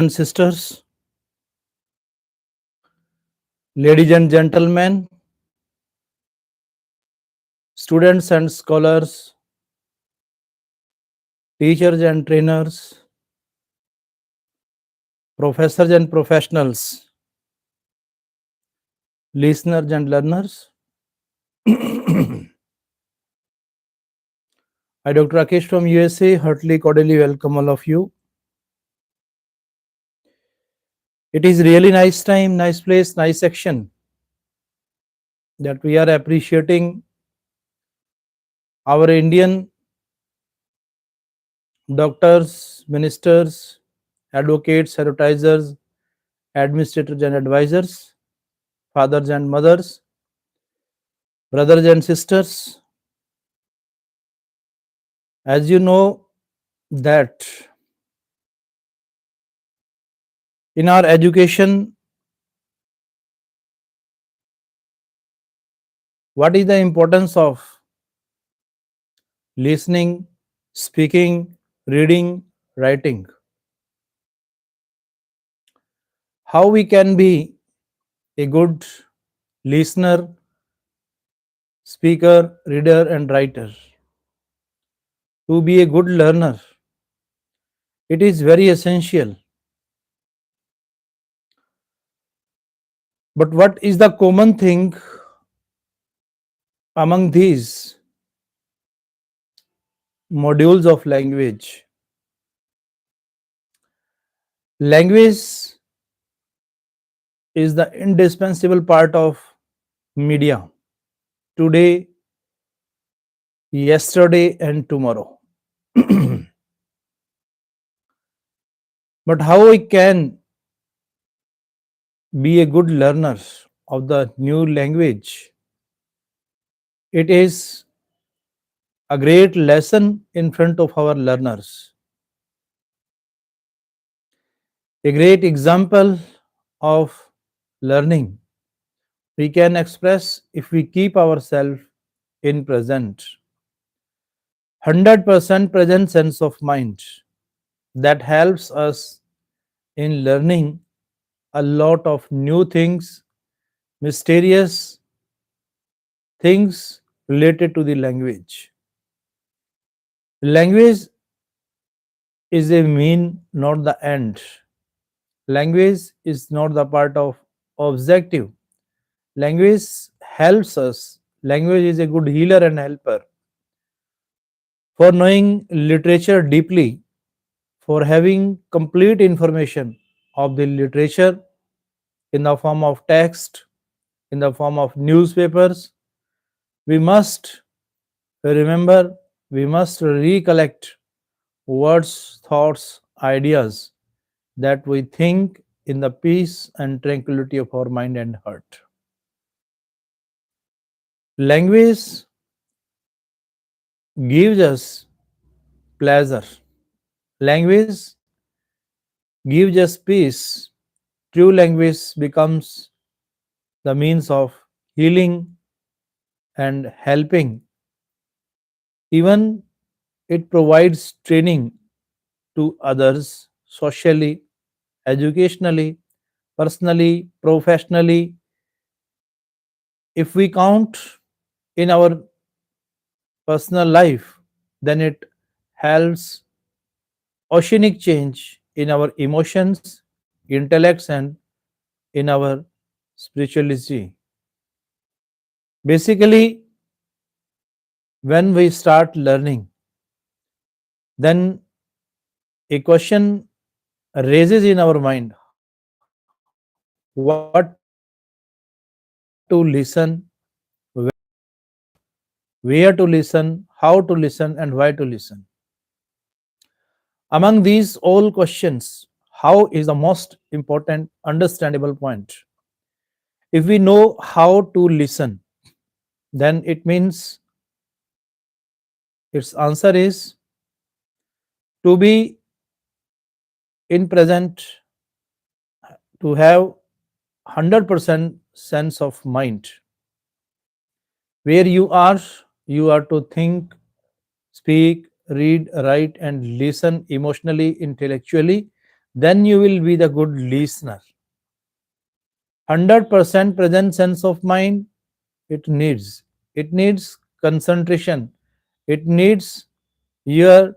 and sisters, ladies and gentlemen, students and scholars, teachers and trainers, professors and professionals, listeners and learners. I, Dr. Rakesh from USA, heartily cordially welcome all of you. It is really nice time, nice place, nice section that we are appreciating our Indian doctors, ministers, advocates, advertisers, administrators and advisors, fathers and mothers, brothers and sisters. As you know that in our education, what is the importance of listening, speaking, reading, writing? How we can be a good listener, speaker, reader and writer? To be a good learner, it is very essential. But what is the common thing among these modules of language? Language is the indispensable part of media today, yesterday, and tomorrow. But how we can be a good learner of the new language? It is a great lesson in front of our learners, a great example of learning we can express if we keep ourselves in present. 100% present sense of mind that helps us in learning a lot of new things, mysterious things related to the language. Language is a mean, not the end. Language is not the part of objective. Language helps us. Language is a good healer and helper. For knowing literature deeply, for having complete information of the literature in the form of text, in the form of newspapers, we must remember, we must recollect words, thoughts, ideas that we think in the peace and tranquility of our mind and heart. Language gives us pleasure. Language gives us peace. True language becomes the means of healing and helping. Even it provides training to others socially, educationally, personally, professionally. If we count in our personal life, then it helps oceanic change in our emotions, intellects, and in our spirituality. Basically, when we start learning, then a question raises in our mind: what to listen, where to listen, how to listen, and why to listen. Among these all questions, how is the most important understandable point. If we know how to listen, then it means its answer is to be in present, to have 100% sense of mind. Where you are to think, speak, read, write, and listen emotionally, intellectually. then you will be the good listener. 100% present sense of mind, it needs concentration, it needs your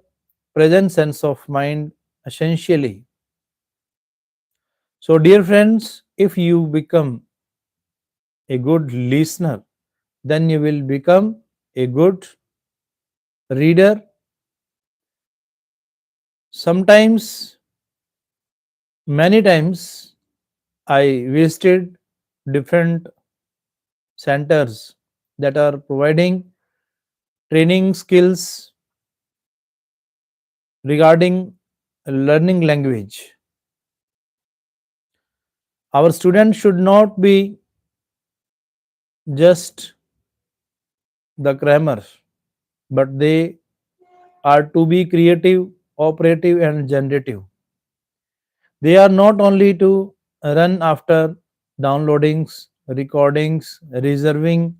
present sense of mind essentially. So dear friends, if you become a good listener, then you will become a good reader. Sometimes, many times, I visited different centers that are providing training skills regarding learning language. Our students should not be just the grammar, but they are to be creative, operative, and generative. They are not only to run after downloadings, recordings, reserving,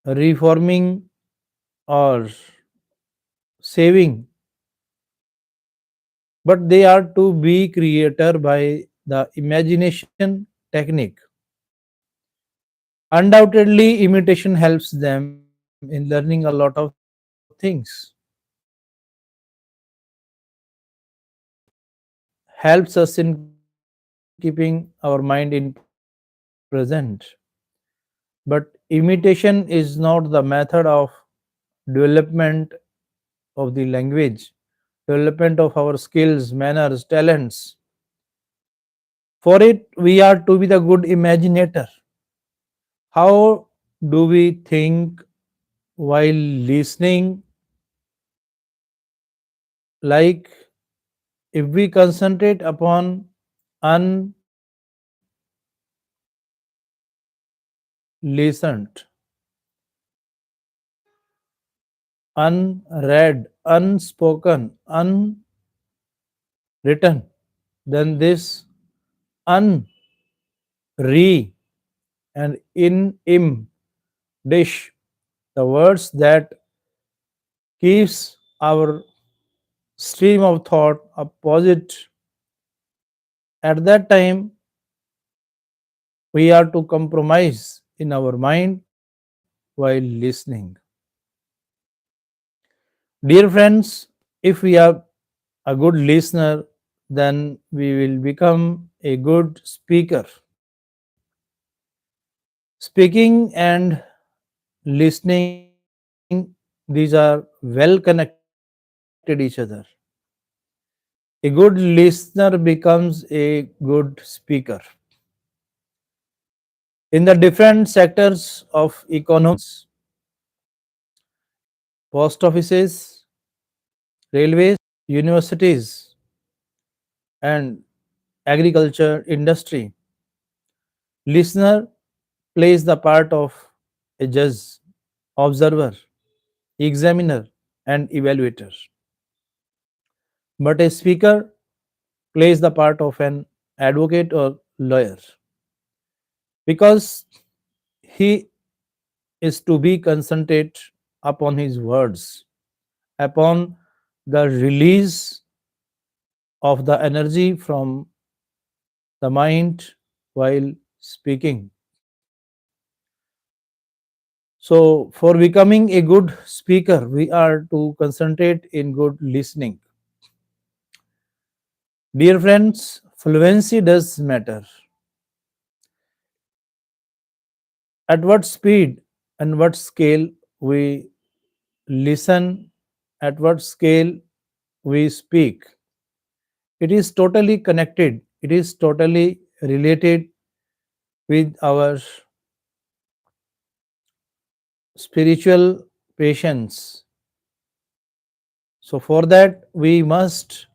reforming, or saving, but they are to be creator by the imagination technique. Undoubtedly, imitation helps them in learning a lot of things. Helps us in keeping our mind in present. But imitation is not the method of development of the language, development of our skills, manners, talents. For it, we are to be the good imaginator. How do we think while listening? Like, if we concentrate upon unlistened, unread, unspoken, unwritten, then this un, re, and in, im, dish, the words that keeps our stream of thought opposite. At that time, we are to compromise in our mind while listening. Dear friends, if we are a good listener, then we will become a good speaker. Speaking and listening, these are well connected each other. A good listener becomes a good speaker. In the different sectors of economies, post offices, railways, universities, and agriculture industry, listener plays the part of a judge, observer, examiner, and evaluator. But a speaker plays the part of an advocate or lawyer because he is to be concentrate upon his words, upon the release of the energy from the mind while speaking. So, for becoming a good speaker, we are to concentrate in good listening. Dear friends, fluency does matter. At what speed and what scale we listen, at what scale we speak, it is totally connected, it is totally related with our spiritual patience. So, for that, we must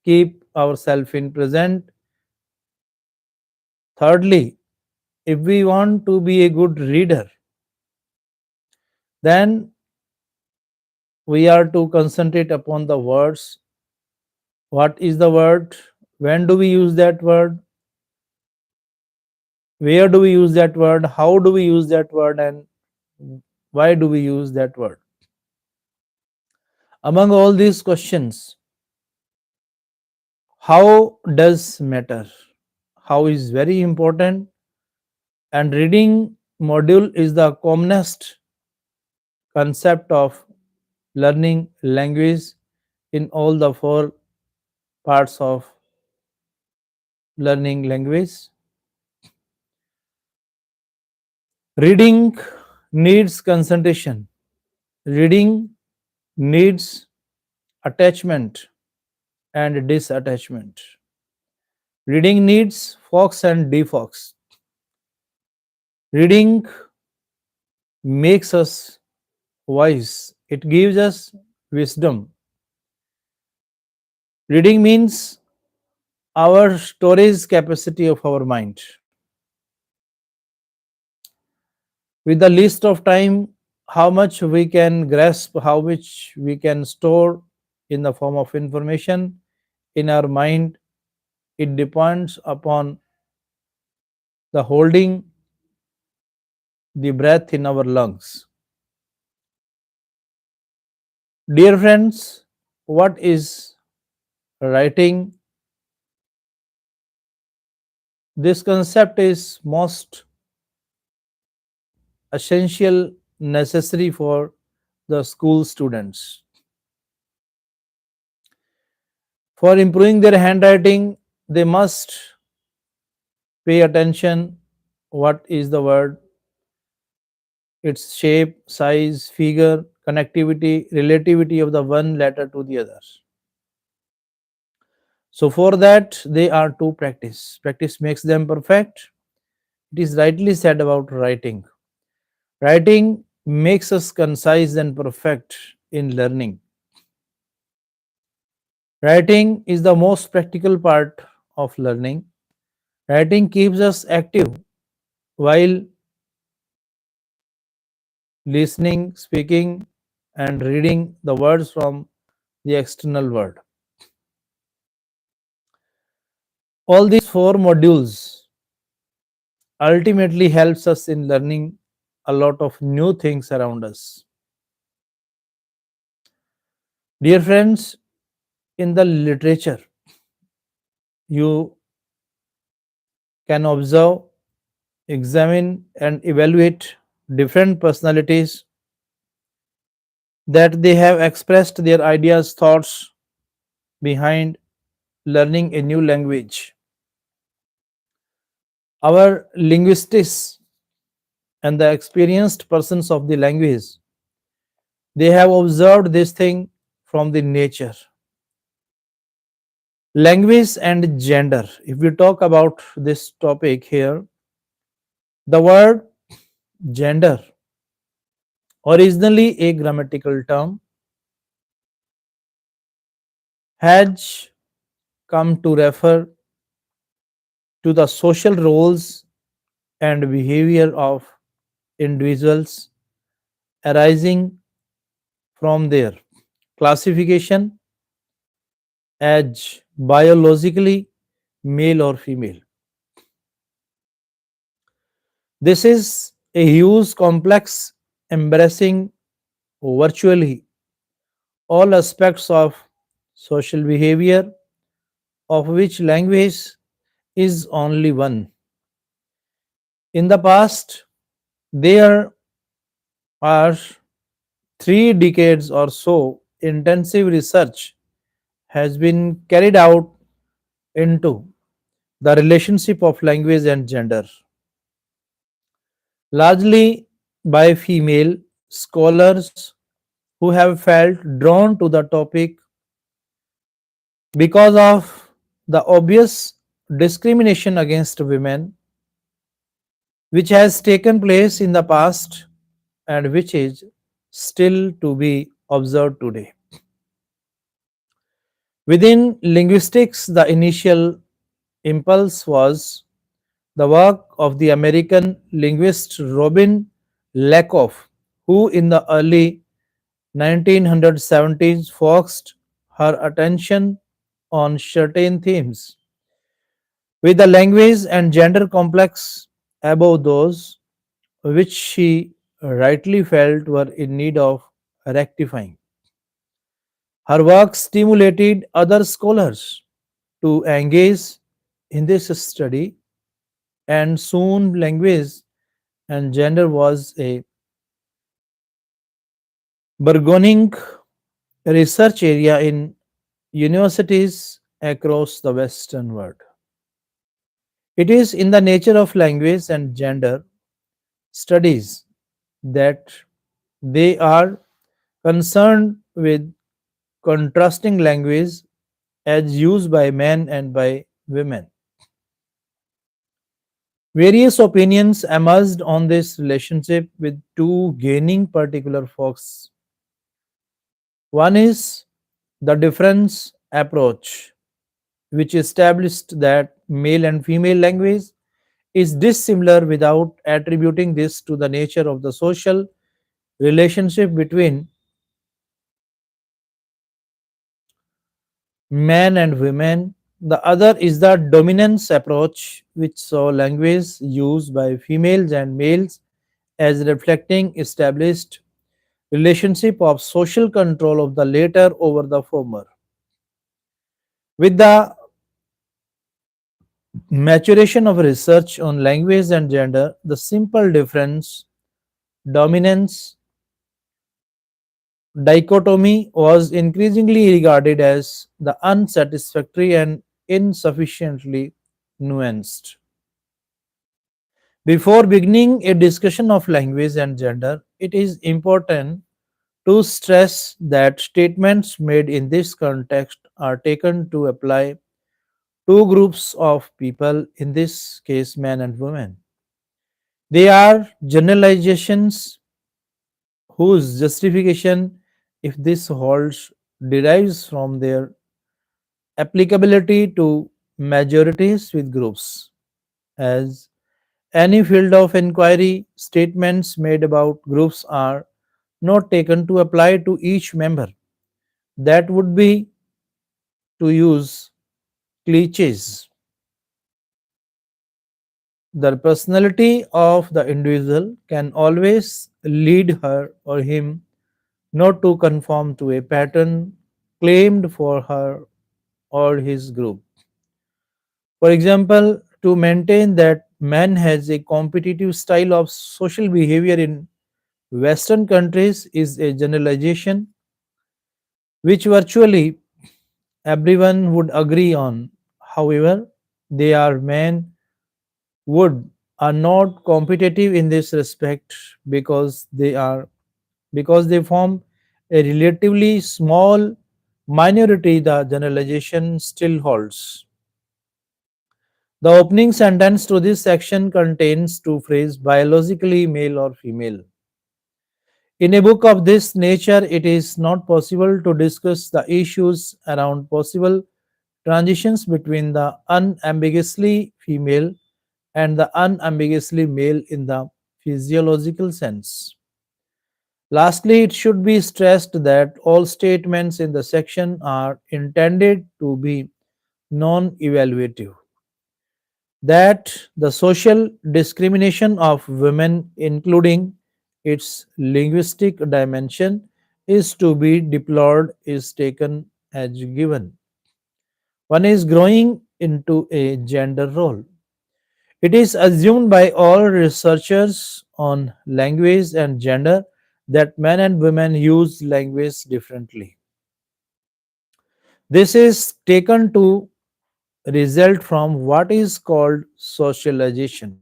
keep ourselves in present. Thirdly, if we want to be a good reader, then we are to concentrate upon the words. What is the word? When do we use that word? Where do we use that word? How do we use that word? And why do we use that word? Among all these questions, How does matter? How is very important, and reading module is the commonest concept of learning language in all the four parts of learning language. Reading needs concentration. Reading needs attachment and disattachment. Reading needs fox and defox. Reading makes us wise. It gives us wisdom. Reading means our storage capacity of our mind. With the list of time, how much we can grasp, how much we can store in the form of information in our mind, it depends upon the holding the breath in our lungs. Dear friends, what is writing? This concept is most essential, necessary for the school students. For improving their handwriting, they must pay attention what is the word, its shape, size, figure, connectivity, relativity of the one letter to the other. So for that they are to practice. Practice makes them perfect. It is rightly said about writing. Writing makes us concise and perfect in learning. Writing is the most practical part of learning. Writing keeps us active while listening, speaking, and reading the words from the external world. All these four modules ultimately helps us in learning a lot of new things around us. Dear friends, in the literature, you can observe, examine, and evaluate different personalities that they have expressed their ideas, thoughts behind learning a new language. Our linguists and the experienced persons of the language, they have observed this thing from the nature. Language and gender. If we talk about this topic here, the word gender, originally a grammatical term, has come to refer to the social roles and behavior of individuals arising from their classification as biologically male or female. This is a huge complex embracing virtually all aspects of social behavior, of which language is only one. In the past, there are 3 decades or so, intensive research has been carried out into the relationship of language and gender, largely by female scholars who have felt drawn to the topic because of the obvious discrimination against women which has taken place in the past and which is still to be observed today. Within linguistics, the initial impulse was the work of the American linguist Robin Lakoff, who in the early 1970s focused her attention on certain themes, with the language and gender complex above those which she rightly felt were in need of rectifying. Her work stimulated other scholars to engage in this study, and soon language and gender was a burgeoning research area in universities across the Western world. It is in the nature of language and gender studies that they are concerned with contrasting language as used by men and by women. Various opinions emerged on this relationship with two gaining particular focus. One is the difference approach, which established that male and female language is dissimilar without attributing this to the nature of the social relationship between men and women. The other is the dominance approach, which saw language used by females and males as reflecting established relationship of social control of the latter over the former. With the maturation of research on language and gender, the simple difference dominance dichotomy was increasingly regarded as the unsatisfactory and insufficiently nuanced. Before beginning a discussion of language and gender, it is important to stress that statements made in this context are taken to apply two groups of people, in this case, men and women. They are generalizations whose justification, if this holds, derives from their applicability to majorities with groups. As any field of inquiry, statements made about groups are not taken to apply to each member. That would be to use cliches. The personality of the individual can always lead her or him not to conform to a pattern claimed for her or his group. For example, to maintain that man has a competitive style of social behavior in Western countries is a generalization which virtually everyone would agree on. However, they are men would are not competitive in this respect because they form a relatively small minority. The generalization still holds. The opening sentence to this section contains two phrases biologically male or female. In a book of this nature, it is not possible to discuss the issues around possible transitions between the unambiguously female and the unambiguously male in the physiological sense. Lastly, it should be stressed that all statements in the section are intended to be non evaluative, that the social discrimination of women, including its linguistic dimension, is to be deplored, is taken as given. One is growing into a gender role. It is assumed by all researchers on language and gender that men and women use language differently. This is taken to result from what is called socialization.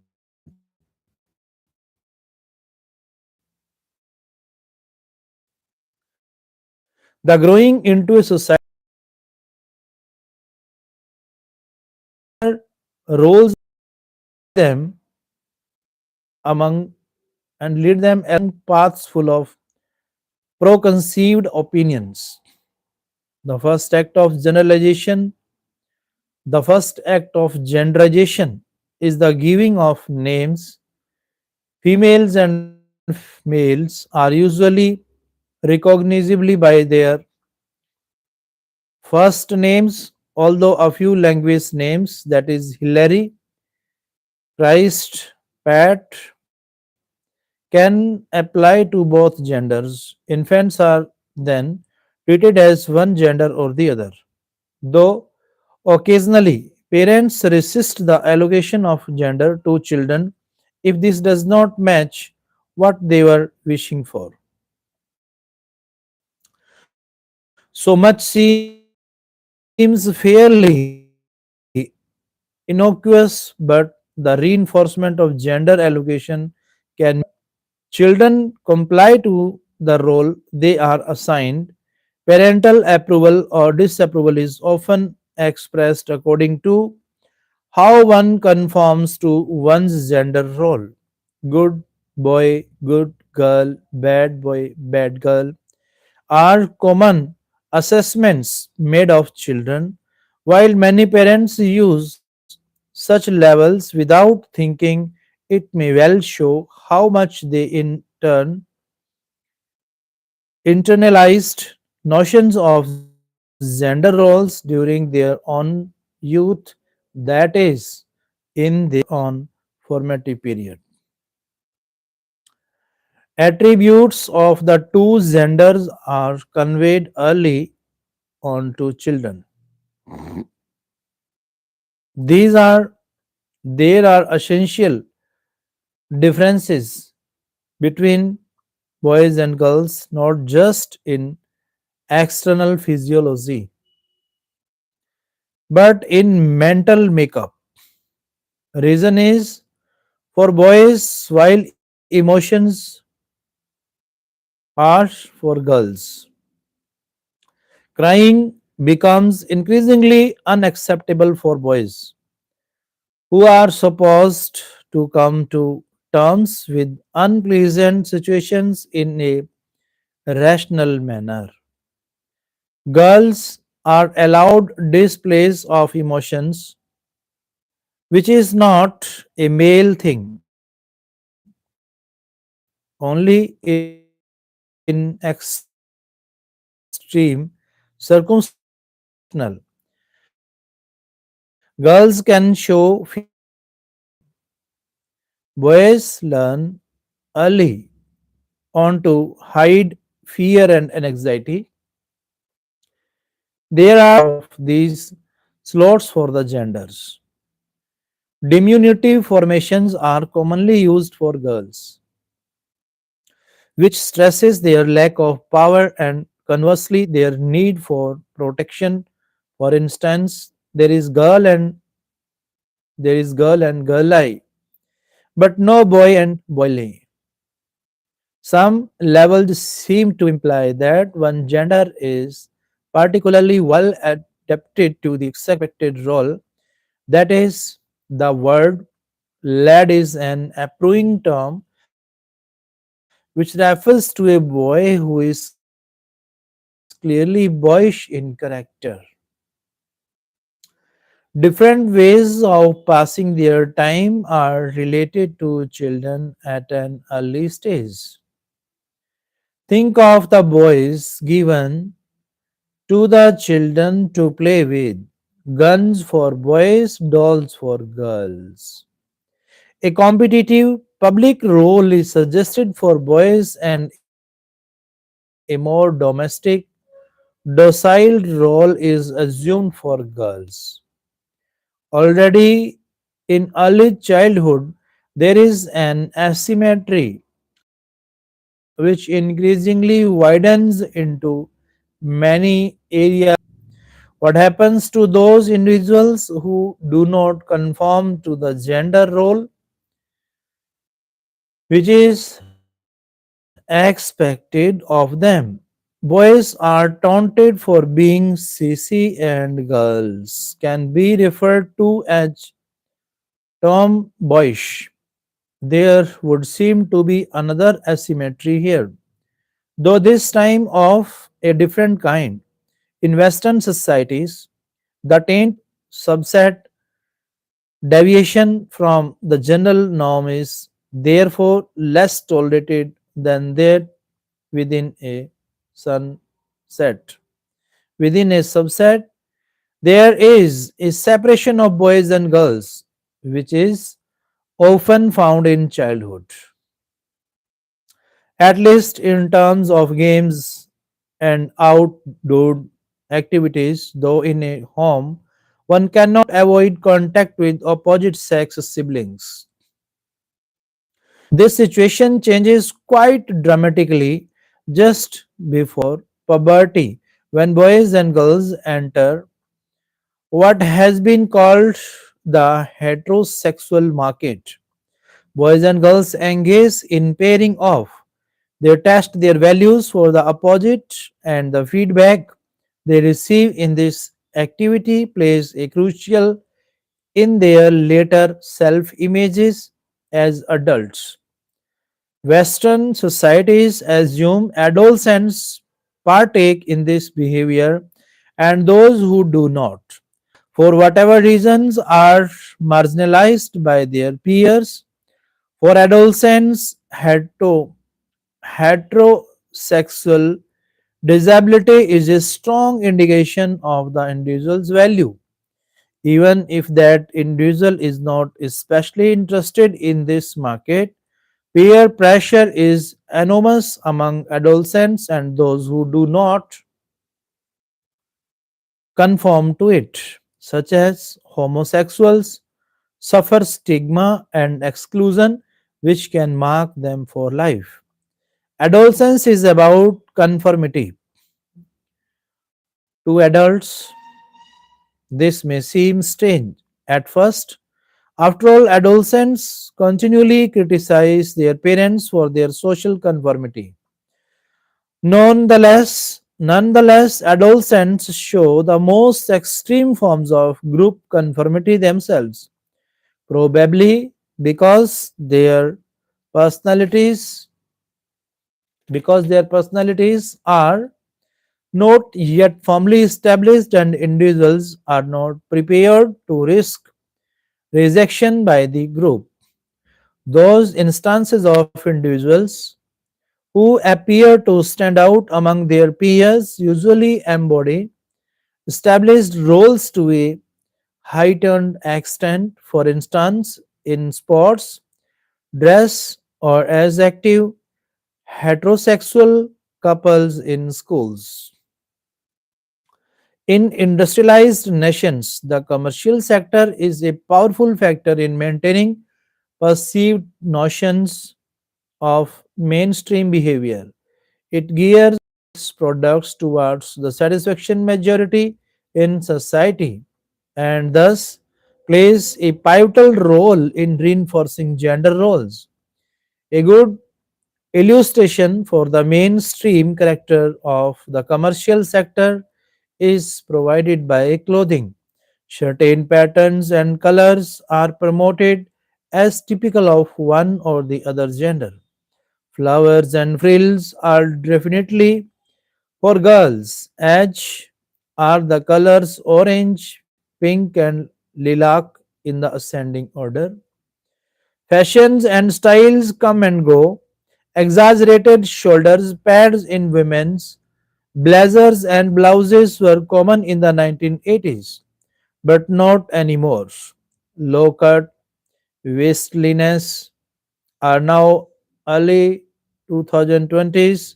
The growing into a society roles them among and lead them along paths full of preconceived opinions. The first act of generalization, the first act of genderization is the giving of names. Females and males are usually recognizably by their first names, although a few language names, that is Hillary, Christ, Pat, can apply to both genders. Infants are then treated as one gender or the other, though Occasionally, parents resist the allocation of gender to children if this does not match what they were wishing for. So much seems fairly innocuous, but the reinforcement of gender allocation can be destructive. Children comply to the role they are assigned. Parental approval or disapproval is often expressed according to how one conforms to one's gender role. Good boy, good girl, bad boy, bad girl are common assessments made of children, while many parents use such levels without thinking. It may well show how much they in turn internalized notions of gender roles during their own youth, that is, in their own formative period. Attributes of the two genders are conveyed early on to children. These are There are essential differences between boys and girls, not just in external physiology, but in mental makeup. Reason is, for boys, while emotions are for girls, crying becomes increasingly unacceptable for boys who are supposed to come to terms with unpleasant situations in a rational manner. Girls are allowed displays of emotions, which is not a male thing, only in extreme circumstances. Girls can show feelings openly. Boys learn early on to hide fear and anxiety. There are of these slots for the genders. Diminutive formations are commonly used for girls, which stresses their lack of power and conversely their need for protection. For instance, there is girl and girlie, but no boy and boylie. Some levels seem to imply that one gender is particularly well adapted to the expected role. That is, the word lad is an approving term which refers to a boy who is clearly boyish in character. Different ways of passing their time are related to children at an early stage. Think of the boys given to the children to play with: guns for boys, dolls for girls. A competitive public role is suggested for boys and a more domestic, docile role is assumed for girls. Already in early childhood, there is an asymmetry which increasingly widens into many areas. What happens to those individuals who do not conform to the gender role which is expected of them? Boys are taunted for being sissy and girls can be referred to as tomboyish. There would seem to be another asymmetry here, though this time of a different kind. In Western societies, the taint subset deviation from the general norm is therefore less tolerated than that within a sunset. Within a subset, there is a separation of boys and girls, which is often found in childhood, at least in terms of games and outdoor activities, though in a home One cannot avoid contact with opposite sex siblings. This situation changes quite dramatically just before puberty, when boys and girls enter what has been called the heterosexual market. Boys and girls engage in pairing off. They test their values for the opposite, and the feedback they receive in this activity plays a crucial in their later self images as adults. Western societies assume adolescents partake in this behavior, and those who do not, for whatever reasons, are marginalized by their peers. For adolescents, heterosexual disability is a strong indication of the individual's value, even if that individual is not especially interested in this market. Peer pressure is enormous among adolescents, and those who do not conform to it, such as homosexuals, suffer stigma and exclusion which can mark them for life. Adolescence is about conformity. To adults, this may seem strange at first. After all, adolescents continually criticize their parents for their social conformity. Nonetheless, adolescents show the most extreme forms of group conformity themselves, probably because personalities their personalities are not yet firmly established, and individuals are not prepared to risk rejection by the group. Those instances of individuals who appear to stand out among their peers usually embody established roles to a heightened extent. For instance, in sports, dress, or as active heterosexual couples in schools. In industrialized nations, the commercial sector is a powerful factor in maintaining perceived notions of mainstream behavior. It gears products towards the satisfaction majority in society, and thus plays a pivotal role in reinforcing gender roles. A good illustration for the mainstream character of the commercial sector is provided by clothing. Certain patterns and colors are promoted as typical of one or the other gender. Flowers and frills are definitely for girls, as are the colors orange, pink, and lilac in the ascending order. Fashions and styles come and go. Exaggerated shoulders pads in women's blazers and blouses were common in the 1980s, but not anymore. Low cut waistliness are now early 2020s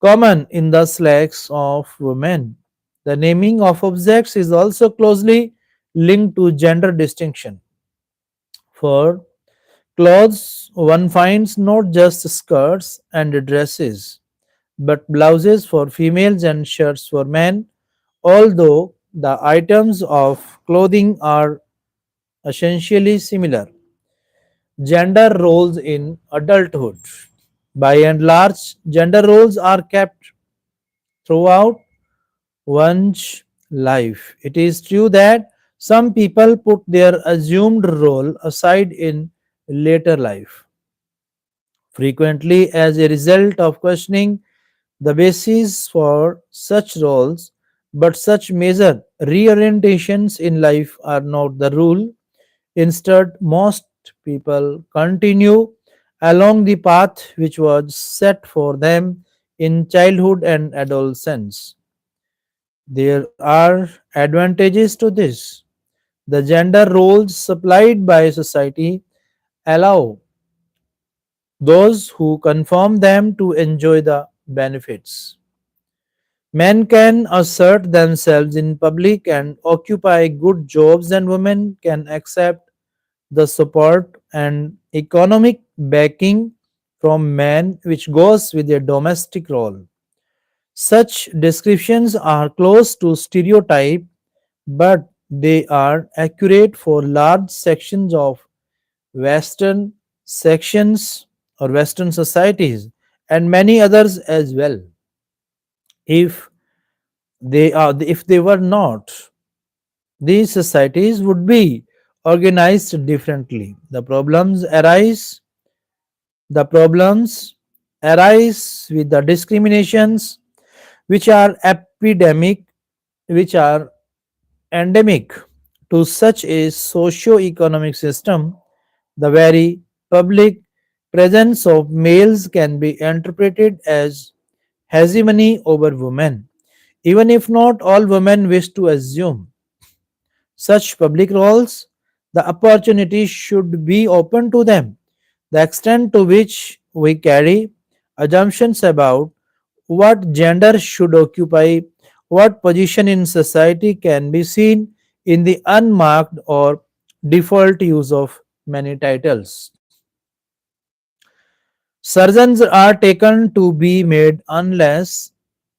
common in the slacks of women. The naming of objects is also closely linked to gender distinction. For clothes, one finds not just skirts and dresses, but blouses for females and shirts for men, although the items of clothing are essentially similar. Gender roles in adulthood. By and large, gender roles are kept throughout one's life. It is true that some people put their assumed role aside in later life, frequently as a result of questioning the basis for such roles, but such major reorientations in life are not the rule. Instead, most people continue along the path which was set for them in childhood and adolescence. There are advantages to this. The gender roles supplied by society allow those who conform them to enjoy the benefits. Men can assert themselves in public and occupy good jobs, and women can accept the support and economic backing from men which goes with their domestic role. Such descriptions are close to stereotype, but they are accurate for large sections of Western sections or Western societies and many others as well. If if they were not, these societies would be organized differently. The problems arise with the discriminations which are epidemic, which are endemic to such a socio-economic system. The very public presence of males can be interpreted as hegemony over women, even if not all women wish to assume such public roles. The opportunity should be open to them. The extent to which we carry assumptions about what gender should occupy, what position in society can be seen in the unmarked or default use of many titles. Surgeons are taken to be made unless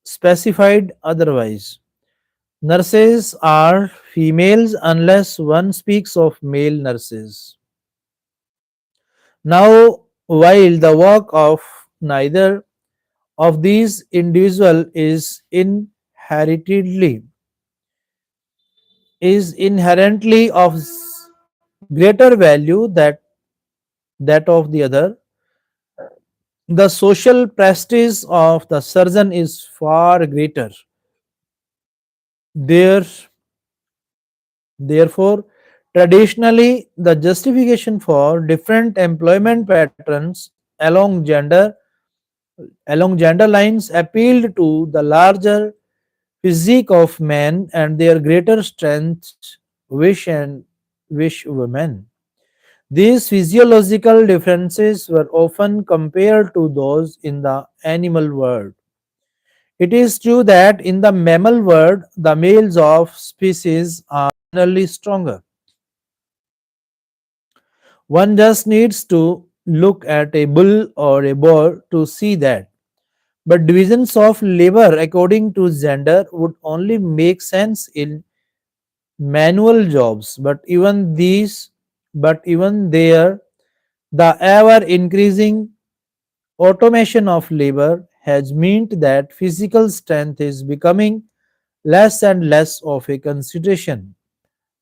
specified otherwise. Nurses are females unless one speaks of male nurses. Now, while the work of neither of these individual is inherently of greater value that of the other, the social prestige of the surgeon is far greater. There, therefore, traditionally, the justification for different employment patterns along gender lines appealed to the larger physique of men and their greater strength, wish women. These physiological differences were often compared to those in the animal world. It is true that in the mammal world, the males of species are generally stronger. One just needs to look at a bull or a boar to see that. But divisions of labor according to gender would only make sense in manual jobs. But even there, the ever increasing automation of labor has meant that physical strength is becoming less and less of a consideration.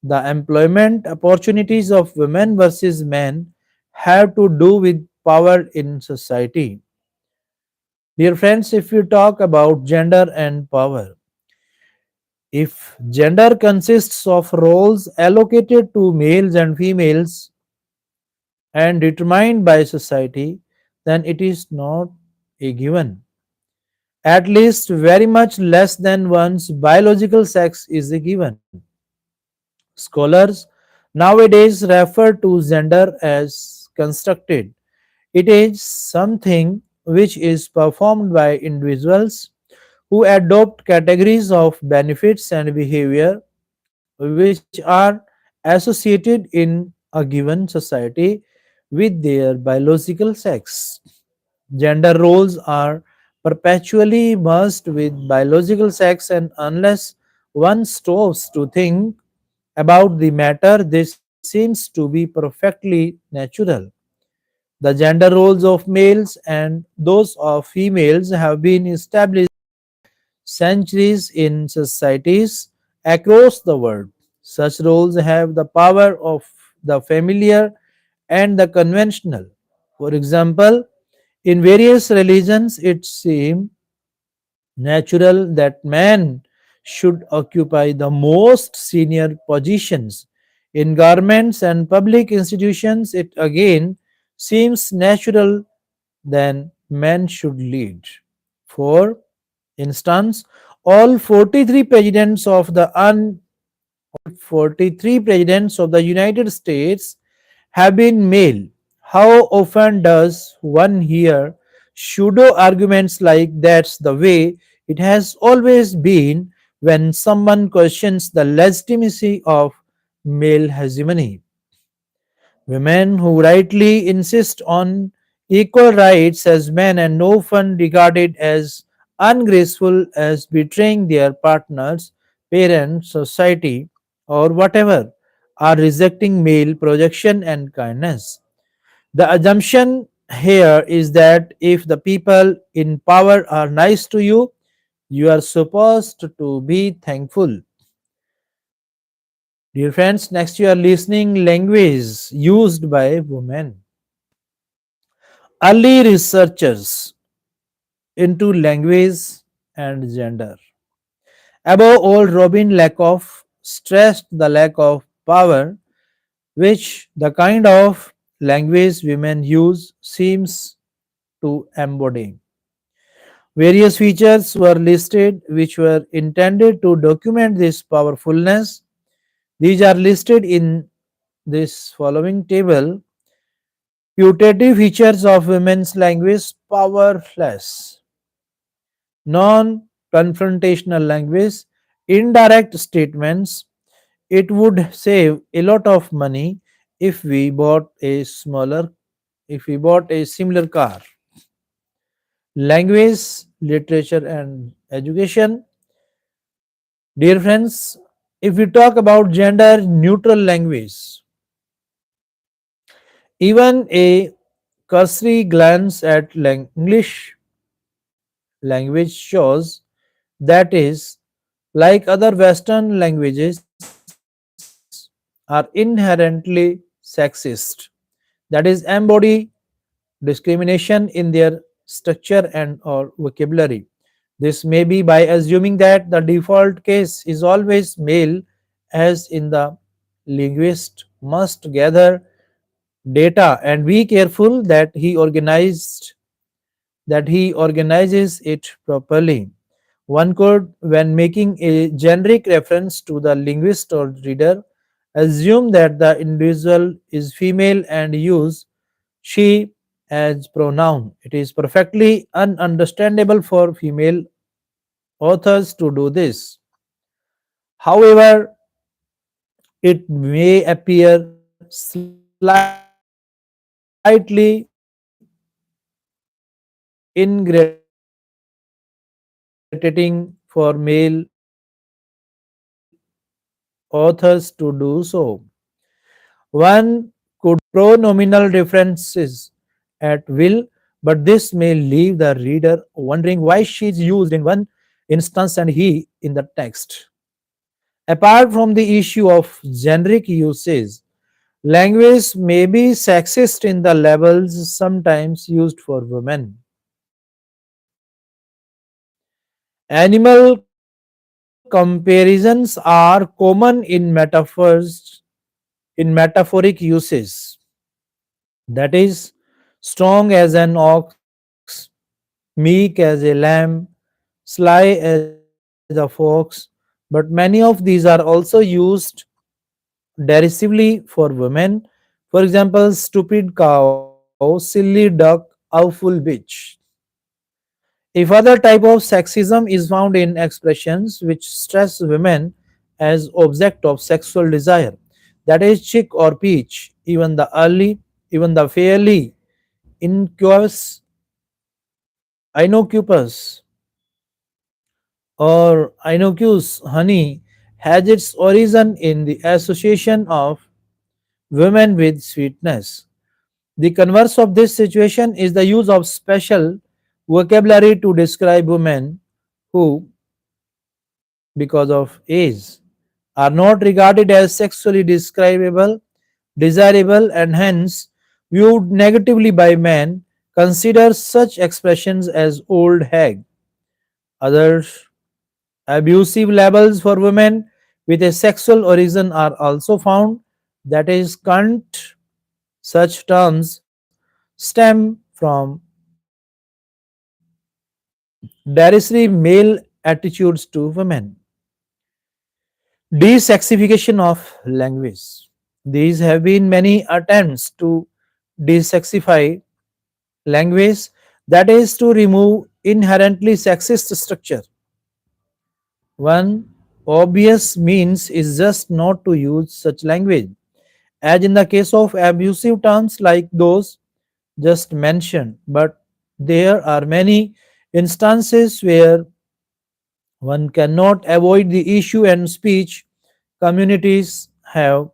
The employment opportunities of women versus men have to do with power in society. Dear friends, if you talk about gender and power, if gender consists of roles allocated to males and females and determined by society, then it is not a given. At least very much less than one's biological sex is a given. Scholars nowadays refer to gender as constructed. It is something which is performed by individuals who adopt categories of benefits and behavior which are associated in a given society with their biological sex. Gender roles are perpetually merged with biological sex, and unless one stops to think about the matter, this seems to be perfectly natural. The gender roles of males and those of females have been established centuries in societies across the world. Such roles have the power of the familiar and the conventional. For example, in various religions, it seems natural that man should occupy the most senior positions. In governments and public institutions, it again seems natural that men should lead. For instance, all 43 presidents of the 43 presidents of the United States have been male. How often does one hear pseudo arguments like that's the way It has always been when someone questions the legitimacy of male hegemony. Women who rightly insist on equal rights as men and often regarded as ungraceful as betraying their partners, parents, society, or whatever, are rejecting male projection and kindness. The assumption here is that if the people in power are nice to you, you are supposed to be thankful. Dear friends, next you are listening language used by women. Early researchers into language and gender. Above all, Robin Lakoff stressed the lack of power which the kind of language women use seems to embody. Various features were listed which were intended to document this powerfulness. These are listed in this following table. Putative features of women's language: powerless, non confrontational language, indirect statements. It would save a lot of money if we bought a similar car. Language, literature, and education. Dear friends, if we talk about gender neutral language, even a cursory glance at English language shows that is, like other Western languages, are inherently sexist. That is, embody discrimination in their structure and or vocabulary. This may be by assuming that the default case is always male, as in the linguist must gather data and be careful that he organizes it properly. One could, when making a generic reference to the linguist or reader, assume that the individual is female and use she as pronoun. It is perfectly ununderstandable for female authors to do this. However, it may appear slightly irritating for male authors to do so. One could use pronominal references at will, but this may leave the reader wondering why she is used in one instance and he in the text. Apart from the issue of generic usage, language may be sexist in the labels sometimes used for women. Animal comparisons are common in metaphoric uses. That is, strong as an ox, meek as a lamb, sly as a fox, but many of these are also used derisively for women. For example, stupid cow, silly duck, awful bitch. A further type of sexism is found in expressions which stress women as object of sexual desire. That is, chick or peach, even the fairly innocuous, innocuous or innocuous honey has its origin in the association of women with sweetness. The converse of this situation is the use of special vocabulary to describe women who, because of age, are not regarded as sexually desirable, and hence viewed negatively by men. Consider such expressions as old hag. Other abusive labels for women with a sexual origin are also found, that is, cunt. Such terms stem from derisory male attitudes to women. Desexification of language. These have been many attempts to desexify language, that is, to remove inherently sexist structure. One obvious means is just not to use such language, as in the case of abusive terms like those just mentioned. But there are many instances where one cannot avoid the issue, and speech communities have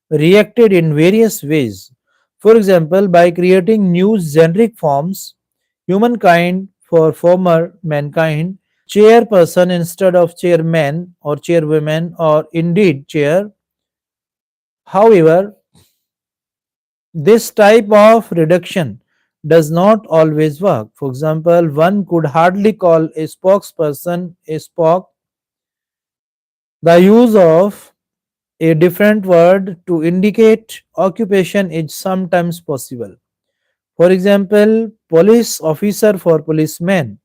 reacted in various ways. For example, by creating new generic forms, humankind for former mankind, chairperson instead of chairman or chairwoman, or indeed chair. However, this type of reduction does not always work. For example, one could hardly call a spokesperson a spoke. The use of a different word to indicate occupation is sometimes possible. For example, police officer for policeman.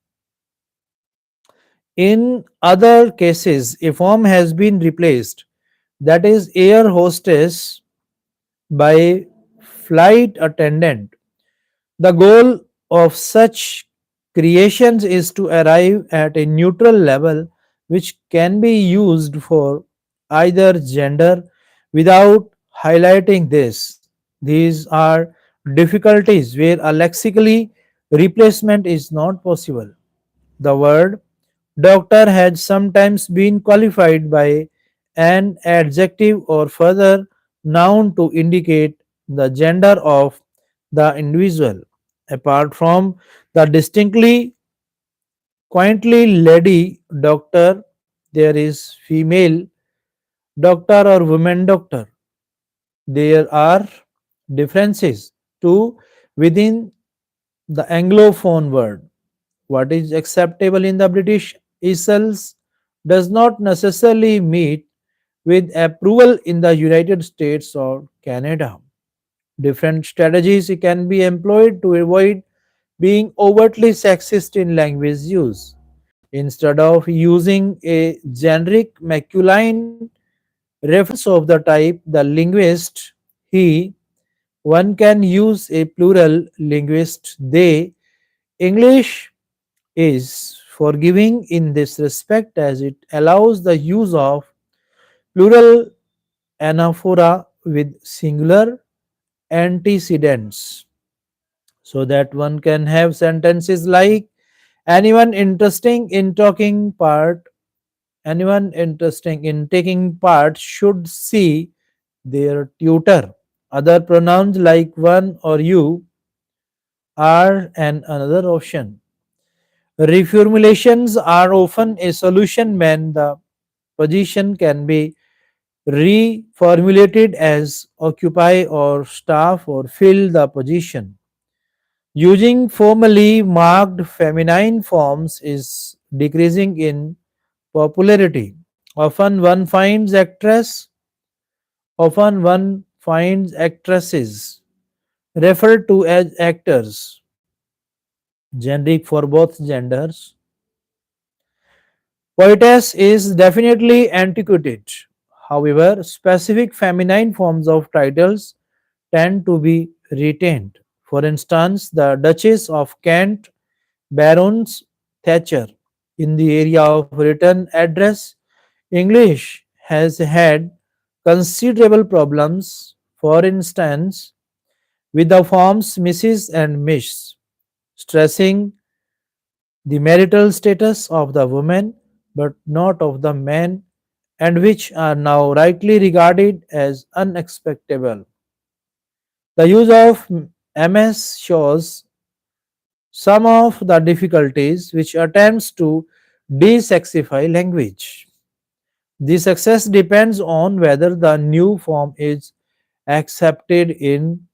In other cases, a form has been replaced, that is, air hostess by flight attendant. The goal of such creations is to arrive at a neutral level which can be used for either gender without highlighting this. These are difficulties where a lexically replacement is not possible. The word doctor has sometimes been qualified by an adjective or further noun to indicate the gender of the individual. Apart from the distinctly quaintly lady doctor, there is female doctor or woman doctor. There are differences too within the Anglophone word. What is acceptable in the British Isles does not necessarily meet with approval in the United States or Canada. Different strategies can be employed to avoid being overtly sexist in language use. Instead of using a generic masculine reference of the type the linguist he, one can use a plural linguist they. English is forgiving in this respect as it allows the use of plural anaphora with singular antecedents, so that one can have sentences like anyone interesting in talking part anyone interesting in taking part should see their tutor. Other pronouns like one or you are and another option. Reformulations are often a solution when the position can be reformulated as occupy or staff or fill the position. Using formally marked feminine forms is decreasing in popularity. Often one finds actresses referred to as actors, generic for both genders. Poetess is definitely antiquated. However, specific feminine forms of titles tend to be retained. For instance, the Duchess of Kent, Baroness Thatcher. In the area of written address, English has had considerable problems, for instance, with the forms Mrs. and Miss, stressing the marital status of the woman but not of the man, and which are now rightly regarded as unacceptable. The use of MS shows some of the difficulties which attempts to desexify language. The success depends on whether the new form is accepted in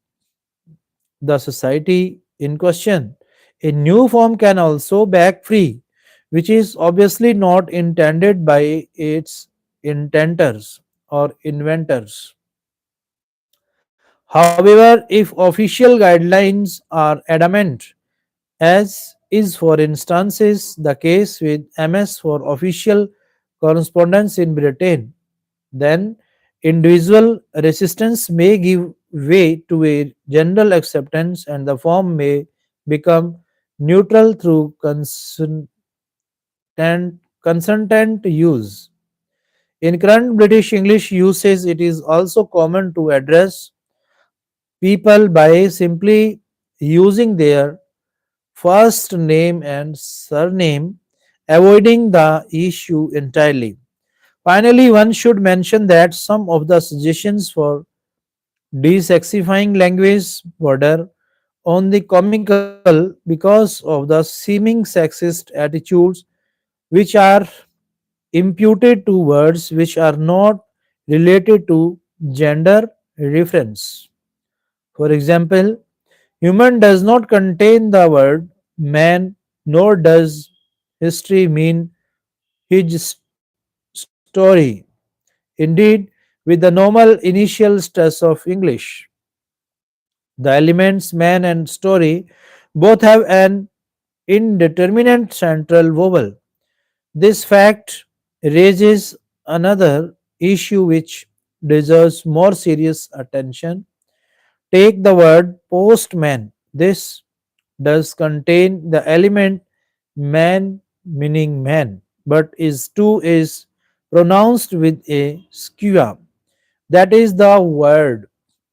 the society in question. A new form can also back free, which is obviously not intended by its intenters or inventors. However, if official guidelines are adamant, as is for instances the case with MS for official correspondence in Britain, then individual resistance may give way to a general acceptance and the form may become neutral through constant consonant use. In current British English usage, it is also common to address people by simply using their first name and surname, avoiding the issue entirely. Finally, one should mention that some of the suggestions for desexifying language border on the comical because of the seeming sexist attitudes which are imputed to words which are not related to gender reference. For example, human does not contain the word man, nor does history mean his story. Indeed, with the normal initial stress of English, the elements man and story both have an indeterminate central vowel. This fact raises another issue which deserves more serious attention. Take the word postman. This does contain the element man meaning man, but is pronounced with a skua. That is the word.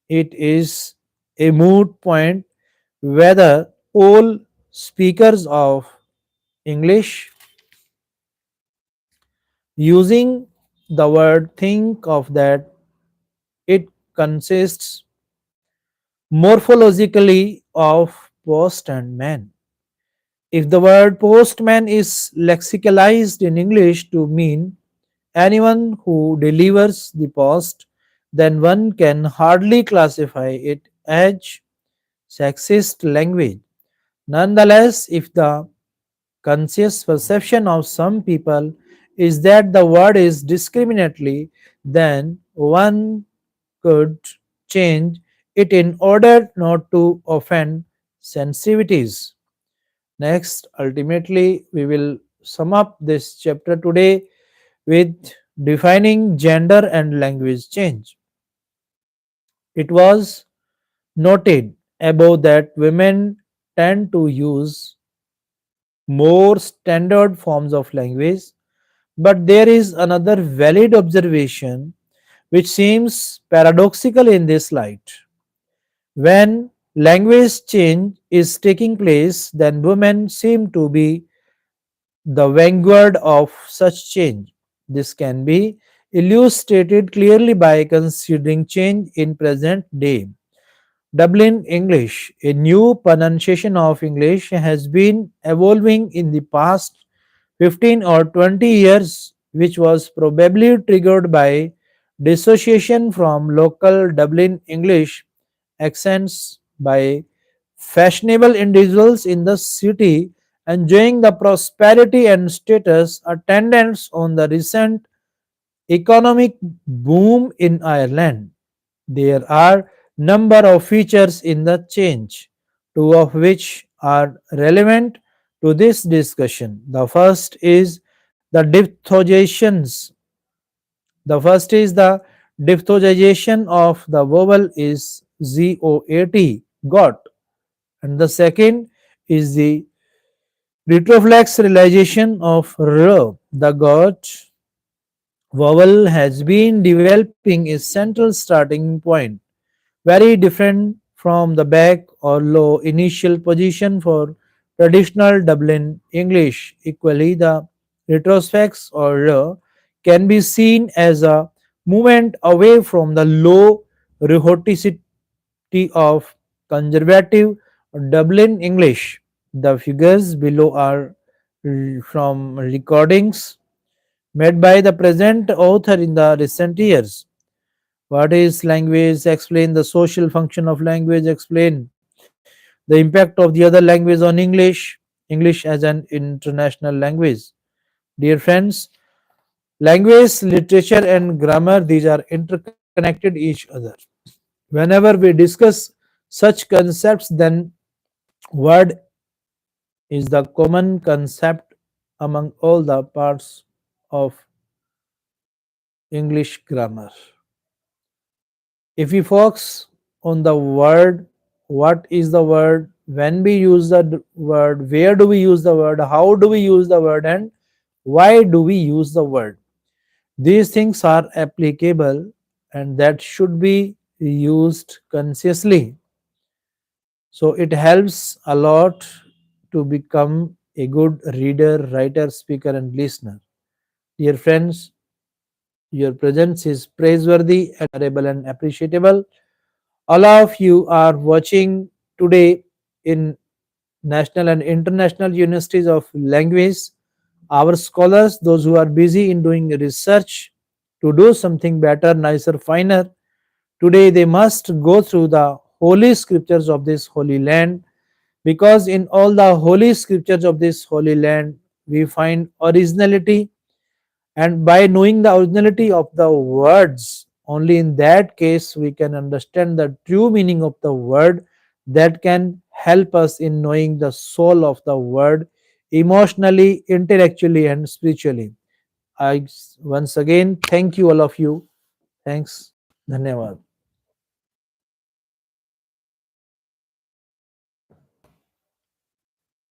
It is a moot point whether all speakers of English using the word think of that it consists morphologically of post and man. If the word postman is lexicalized in English to mean anyone who delivers the post, then one can hardly classify it as sexist language. Nonetheless, if the conscious perception of some people is that the word is discriminatory, then one could change it in order not to offend sensitivities. Next, ultimately, we will sum up this chapter today with defining gender and language change. It was noted above that women tend to use more standard forms of language, but there is another valid observation which seems paradoxical in this light. When language change is taking place, then women seem to be the vanguard of such change. This can be illustrated clearly by considering change in present day. Dublin English, a new pronunciation of English, has been evolving in the past 15 or 20 years, which was probably triggered by dissociation from local Dublin English accents by fashionable individuals in the city enjoying the prosperity and status attendants on the recent economic boom in Ireland. There are number of features in the change, two of which are relevant to this discussion. The first is the diphthongations. The first is the diphthongization of the vowel is got, and the second is the retroflex realization of r. The got vowel has been developing a central starting point, very different from the back or low initial position for traditional Dublin English. Equally, the retrospects or can be seen as a movement away from the low rhoticity of conservative Dublin English. The figures below are from recordings made by the present author in the recent years. What is language? Explain the social function of language. Explain the impact of the other language on English. English as an international language. Dear friends, language, literature, and grammar, these are interconnected each other. Whenever we discuss such concepts, then word is the common concept among all the parts of English grammar. If we focus on the word, what is the word, when we use the word, where do we use the word, how do we use the word, and Why do we use the word? These things are applicable and that should be used consciously. So it helps a lot to become a good reader, writer, speaker, and listener. Dear friends, your presence is praiseworthy, admirable, and appreciable. All of you are watching today in national and international universities of language. Our scholars, those who are busy in doing research to do something better, nicer, finer, today they must go through the holy scriptures of this holy land, because in all the holy scriptures of this holy land we find originality, and by knowing the originality of the words, only in that case we can understand the true meaning of the word, that can help us in knowing the soul of the word emotionally, intellectually, and spiritually. I once again thank you, all of you. Thanks. Dhanyavad.